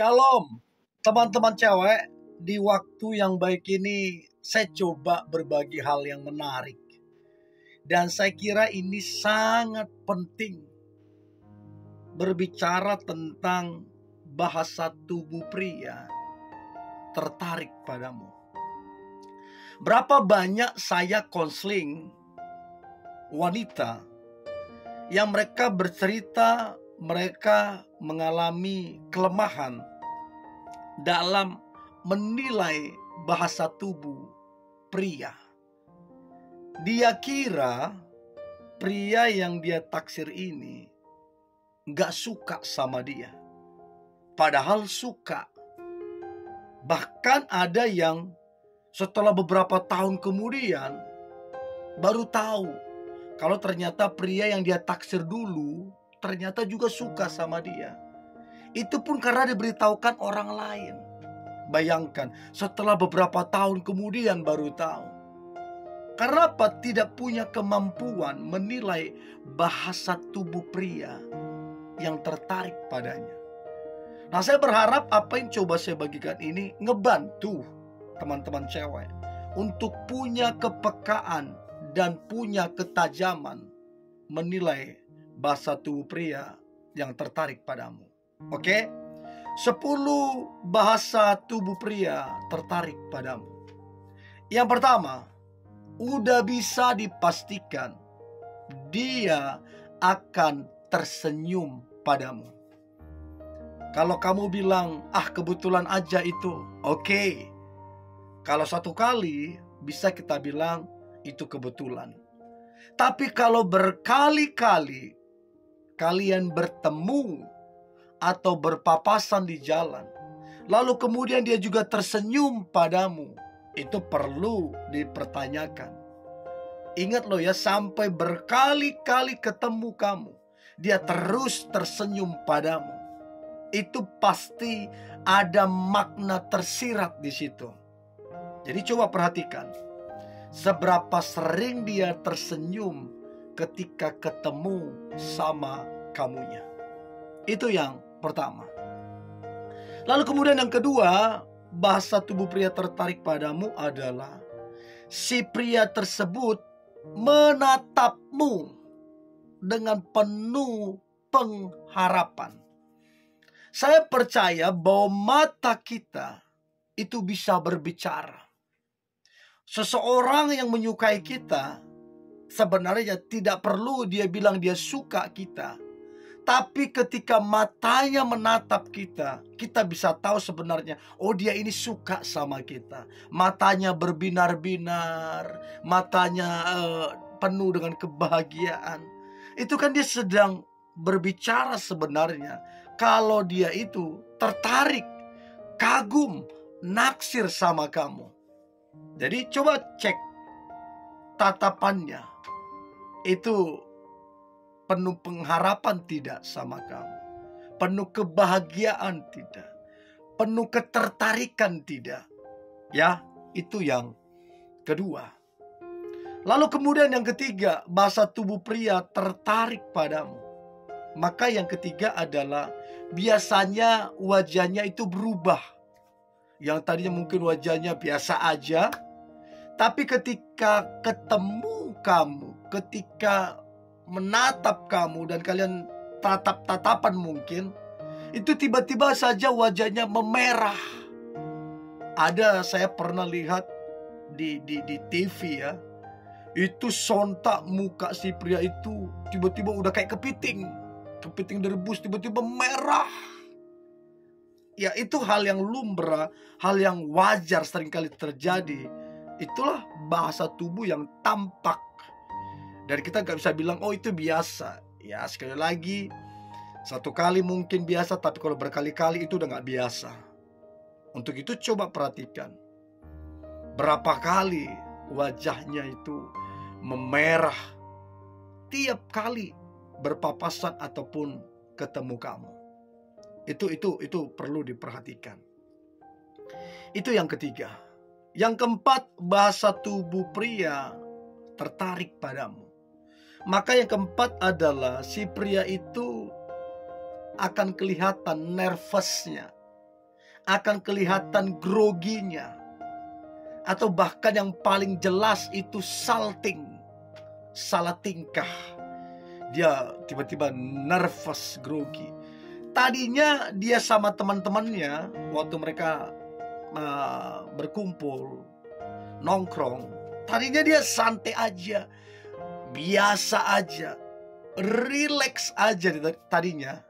Shalom, teman-teman cewek. Di waktu yang baik ini, saya coba berbagi hal yang menarik. Dan saya kira ini sangat penting. Berbicara tentang bahasa tubuh pria tertarik padamu. Berapa banyak saya konseling wanita yang mereka bercerita mereka mengalami kelemahan dalam menilai bahasa tubuh pria. Dia kira pria yang dia taksir ini gak suka sama dia. Padahal suka. Bahkan ada yang setelah beberapa tahun kemudian baru tahu kalau ternyata pria yang dia taksir dulu ternyata juga suka sama dia. Itu pun karena diberitahukan orang lain. Bayangkan, setelah beberapa tahun kemudian baru tahu. Karena apa? Tidak punya kemampuan menilai bahasa tubuh pria yang tertarik padanya. Nah, saya berharap apa yang coba saya bagikan ini ngebantu teman-teman cewek untuk punya kepekaan dan punya ketajaman menilai bahasa tubuh pria yang tertarik padamu. Oke? 10 bahasa tubuh pria tertarik padamu. Yang pertama, udah bisa dipastikan dia akan tersenyum padamu. Kalau kamu bilang, kebetulan aja itu, oke. Kalau satu kali, bisa kita bilang itu kebetulan. Tapi kalau berkali-kali kalian bertemu atau berpapasan di jalan, lalu kemudian dia juga tersenyum padamu, itu perlu dipertanyakan. Ingat loh ya, sampai berkali-kali ketemu kamu, dia terus tersenyum padamu. Itu pasti ada makna tersirat di situ. Jadi coba perhatikan, seberapa sering dia tersenyum ketika ketemu sama kamunya. Itu yang pertama. Lalu kemudian yang kedua, bahasa tubuh pria tertarik padamu adalah si pria tersebut menatapmu dengan penuh pengharapan. Saya percaya bahwa mata kita itu bisa berbicara. Seseorang yang menyukai kita sebenarnya tidak perlu dia bilang dia suka kita. Tapi ketika matanya menatap kita, kita bisa tahu sebenarnya, oh dia ini suka sama kita. Matanya berbinar-binar, matanya penuh dengan kebahagiaan. Itu kan dia sedang berbicara sebenarnya. Kalau dia itu tertarik, kagum, naksir sama kamu. Jadi coba cek tatapannya. Itu penuh pengharapan tidak sama kamu? Penuh kebahagiaan tidak? Penuh ketertarikan tidak? Ya, itu yang kedua. Lalu kemudian yang ketiga, bahasa tubuh pria tertarik padamu. Maka yang ketiga adalah biasanya wajahnya itu berubah. Yang tadinya mungkin wajahnya biasa aja, tapi ketika ketemu kamu, ketika menatap kamu dan kalian tatap-tatapan mungkin, itu tiba-tiba saja wajahnya memerah. Ada, saya pernah lihat di TV ya, itu sontak muka si pria itu tiba-tiba udah kayak kepiting direbus, tiba-tiba merah. Ya, itu hal yang lumrah, hal yang wajar seringkali terjadi. Itulah bahasa tubuh yang tampak. Dan kita gak bisa bilang, oh itu biasa. Ya, sekali lagi, satu kali mungkin biasa, tapi kalau berkali-kali itu udah gak biasa. Untuk itu coba perhatikan, berapa kali wajahnya itu memerah tiap kali berpapasan ataupun ketemu kamu. Itu perlu diperhatikan. Itu yang ketiga. Yang keempat, bahasa tubuh pria tertarik padamu. Maka yang keempat adalah si pria itu akan kelihatan nervousnya akan kelihatan groginya. Atau bahkan yang paling jelas itu salting, salah tingkah. Dia tiba-tiba nervous, grogi. Tadinya dia sama teman-temannya waktu mereka berkumpul, nongkrong, tadinya dia santai aja, biasa aja, relax aja tadinya.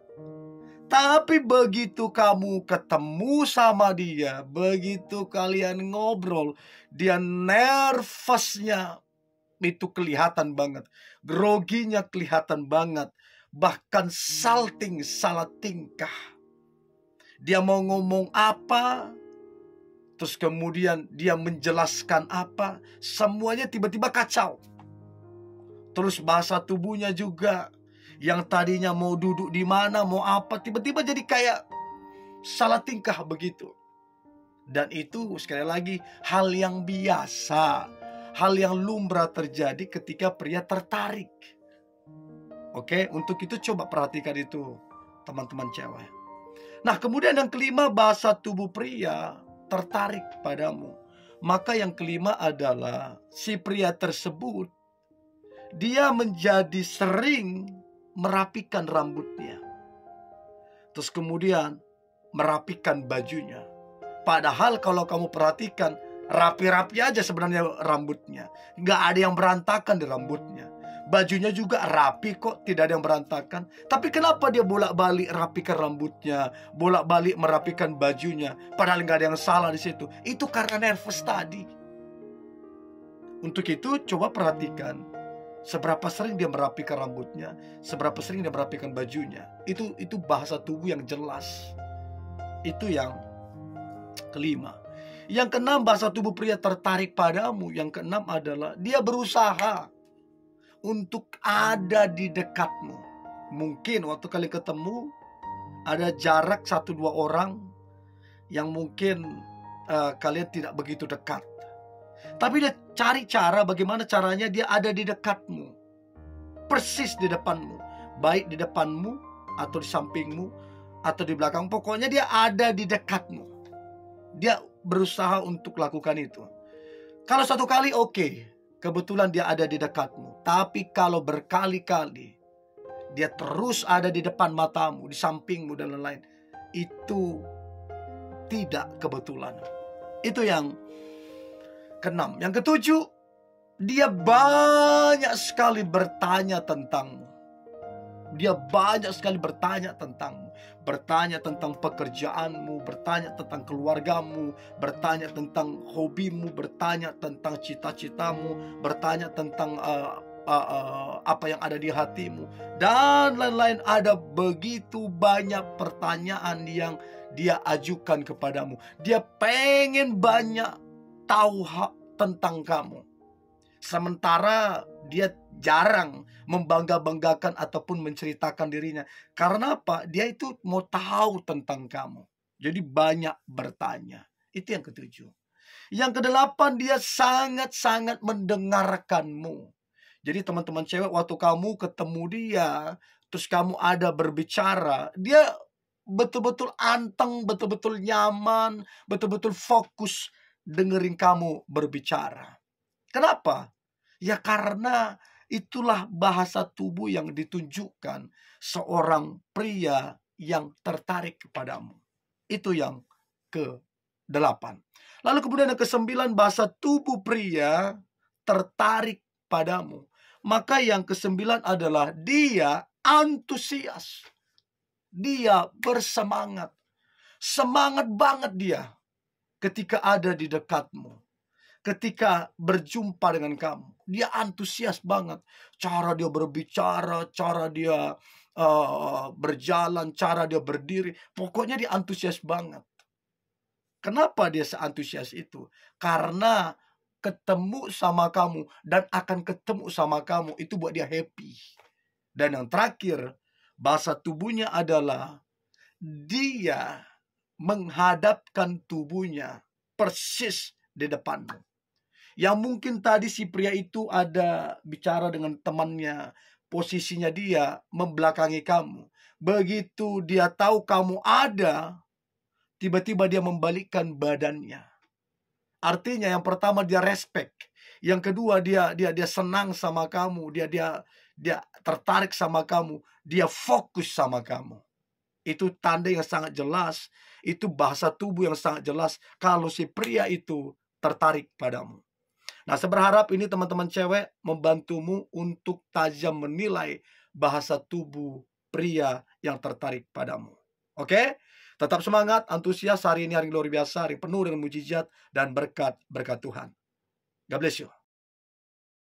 Tapi begitu kamu ketemu sama dia, begitu kalian ngobrol, dia nervousnya itu kelihatan banget, groginya kelihatan banget, bahkan salting, salah tingkah. Dia mau ngomong apa, terus kemudian dia menjelaskan apa, semuanya tiba-tiba kacau. Terus bahasa tubuhnya juga, yang tadinya mau duduk di mana, mau apa, tiba-tiba jadi kayak salah tingkah begitu. Dan itu sekali lagi hal yang biasa, hal yang lumrah terjadi ketika pria tertarik. Oke, untuk itu coba perhatikan itu teman-teman cewek. Nah, kemudian yang kelima, bahasa tubuh pria tertarik padamu. Maka yang kelima adalah si pria tersebut, dia menjadi sering merapikan rambutnya, terus kemudian merapikan bajunya. Padahal kalau kamu perhatikan, rapi-rapi aja sebenarnya rambutnya, nggak ada yang berantakan di rambutnya. Bajunya juga rapi kok, tidak ada yang berantakan. Tapi kenapa dia bolak-balik rapikan rambutnya, bolak-balik merapikan bajunya, padahal nggak ada yang salah di situ? Itu karena nervous tadi. Untuk itu coba perhatikan seberapa sering dia merapikan rambutnya, seberapa sering dia merapikan bajunya. Itu bahasa tubuh yang jelas. Itu yang kelima. Yang keenam, bahasa tubuh pria tertarik padamu. Yang keenam adalah dia berusaha untuk ada di dekatmu. Mungkin waktu kalian ketemu ada jarak 1-2 orang yang mungkin kalian tidak begitu dekat. Tapi dia cari cara bagaimana caranya dia ada di dekatmu, persis di depanmu, baik di depanmu atau di sampingmu atau di belakang. Pokoknya dia ada di dekatmu. Dia berusaha untuk lakukan itu. Kalau satu kali oke, kebetulan dia ada di dekatmu. Tapi kalau berkali-kali dia terus ada di depan matamu, di sampingmu dan lain-lain, itu tidak kebetulan. Itu yang keenam. Yang ketujuh, dia banyak sekali bertanya tentangmu. Dia banyak sekali bertanya tentangmu. Bertanya tentang pekerjaanmu, bertanya tentang keluargamu, bertanya tentang hobimu, bertanya tentang cita-citamu, bertanya tentang apa yang ada di hatimu, dan lain-lain. Ada begitu banyak pertanyaan yang dia ajukan kepadamu. Dia pengen banyak tahu tentang kamu. Sementara dia jarang membangga-banggakan ataupun menceritakan dirinya. Karena apa? Dia itu mau tahu tentang kamu. Jadi banyak bertanya. Itu yang ketujuh. Yang kedelapan, dia sangat-sangat mendengarkanmu. Jadi teman-teman cewek, waktu kamu ketemu dia, terus kamu ada berbicara, dia betul-betul anteng, betul-betul nyaman, betul-betul fokus dengerin kamu berbicara. Kenapa? Ya karena itulah bahasa tubuh yang ditunjukkan seorang pria yang tertarik kepadamu. Itu yang ke-8. Lalu kemudian yang ke-9, bahasa tubuh pria tertarik padamu. Maka yang ke-9 adalah dia antusias. Dia bersemangat. Semangat banget dia ketika ada di dekatmu. Ketika berjumpa dengan kamu, dia antusias banget. Cara dia berbicara, cara dia berjalan, cara dia berdiri, pokoknya dia antusias banget. Kenapa dia seantusias itu? Karena ketemu sama kamu dan akan ketemu sama kamu, itu buat dia happy. Dan yang terakhir, bahasa tubuhnya adalah dia menghadapkan tubuhnya persis di depanmu. Yang mungkin tadi si pria itu ada bicara dengan temannya, posisinya dia membelakangi kamu. Begitu dia tahu kamu ada, tiba-tiba dia membalikkan badannya. Artinya yang pertama dia respect, yang kedua dia senang sama kamu, dia tertarik sama kamu, dia fokus sama kamu. Itu tanda yang sangat jelas, itu bahasa tubuh yang sangat jelas kalau si pria itu tertarik padamu. Nah, saya berharap ini teman-teman cewek membantumu untuk tajam menilai bahasa tubuh pria yang tertarik padamu. Oke? Tetap semangat, antusias. Hari ini hari luar biasa, hari penuh dengan mujizat dan berkat Tuhan. God bless you.